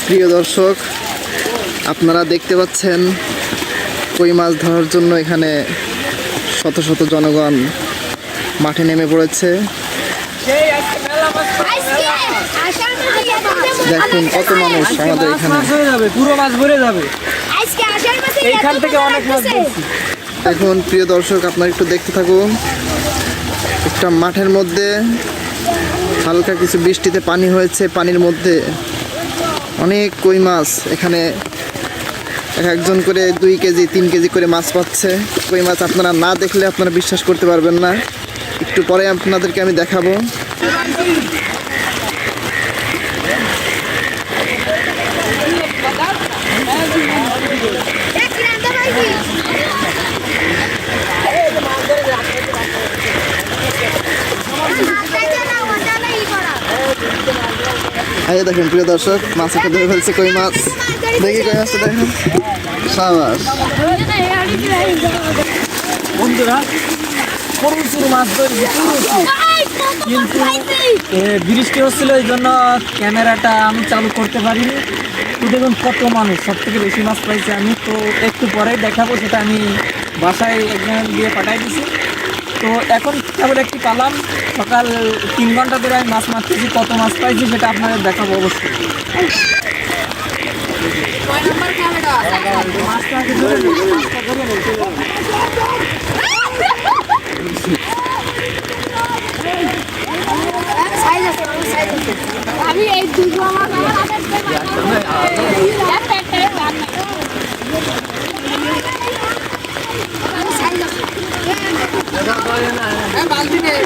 প্রিয় দর্শক, আপনারা দেখতে পাচ্ছেন কই মাছ ধরার জন্য এখানে শত শত জনগণ মাঠে নেমে পড়েছে। দেখুন কত মানুষ আমাদের এখানে, পুরো মাছ ভরে যাবে এইখান থেকে অনেক মাছ। দেখুন প্রিয় দর্শক, আপনারা একটু দেখতে থাকুন। একটা মাঠের মধ্যে হালকা কিছু বৃষ্টিতে পানি হয়েছে, পানির মধ্যে অনেক কই মাছ। এখানে এক একজন করে 2 কেজি 3 কেজি করে মাছ পাচ্ছে। কই মাছ আপনারা না দেখলে আপনারা বিশ্বাস করতে পারবেন না। একটু পরে আপনাদেরকে আমি দেখাবো। এই দেখুন প্রিয় দর্শক, মাছ একটা ধরে ফেলছে, কই মাছ। দেখি কই মাছটা দেখেন, সাবাস। বন্ধুরা প্রচুর মাছ ধরেছি, কিন্তু বৃষ্টি হচ্ছিল এই জন্য ক্যামেরাটা আমি চালু করতে পারিনি। তো দেখুন কত মানুষ, সব থেকে বেশি মাছ পাইছে আমি। তো একটু পরেই দেখাবো, সেটা আমি বাসায় একজন দিয়ে পাঠাই দিছি। তো এখন কেবল একটি পালাম, সকাল 3 ঘন্টা ধরে আমি মাছ মারতেছি। কত মাছ পাইছি সেটা আপনাদের দেখাবো অবশ্যই। আমি এই দুটো আমার বালতি নেই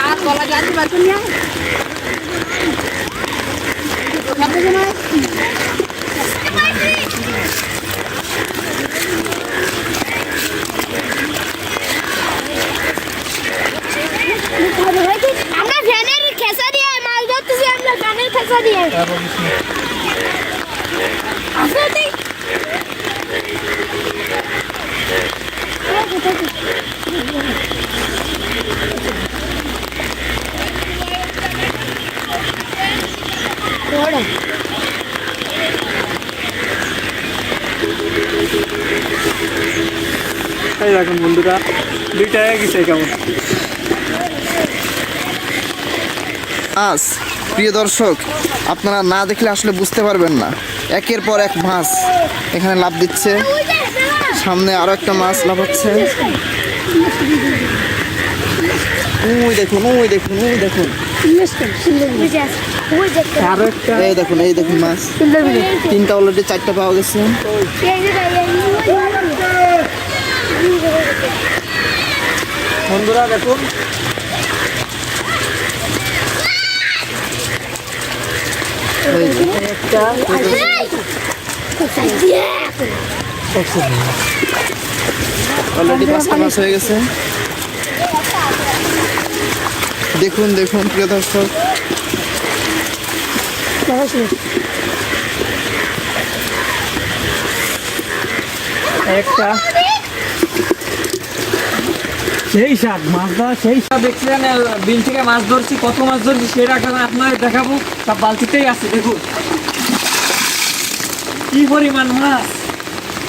আর কলা গাড়ি বাঁচুন না। আমরা ভ্যানের খেসা দিয়ে মাছ ধরতেছি, আমরা ভ্যানের খেসা দিয়ে। এই দেখুন বন্ধুরা, 2টা হয়ে গেছে কেমন। মাছ প্রিয় দর্শক, আপনারা না দেখলে আসলে বুঝতে পারবেন না। একের পর এক মাছ এখানে লাফ দিচ্ছে। সামনে আরো একটা মাছ লাফাচ্ছে। ওই দেখুন, ওই দেখুন, ওই দেখুন, আরো একটা, এই দেখুন, এই দেখুন মাছ। 3টা অলরেডি, 4টা পাওয়া গেছে। বন্ধুরা দেখুন একটা অলরেডি 5টা মাছ হয়ে গেছে। দেখুন দেখুন প্রিয় দর্শক, একটা সেই সাত মাছ ধরা, সেই সাত দেখছিলেন বিল থেকে মাছ ধরছি। কত মাছ ধরছি সেটা আপনাদের দেখাবো। সব বালতিতেই আছে, দেখুন কি পরিমাণ মাছ।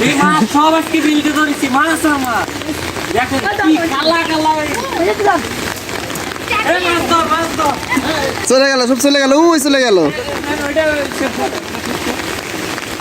এই মাছ সব আজকে বিলতে ধরেছি, মাছ আমার দেখেন কি কালা কালা। মাছ ধর, মাছ ধর, চলে গেল, সব চলে গেল, ওই চলে গেল। ওইটা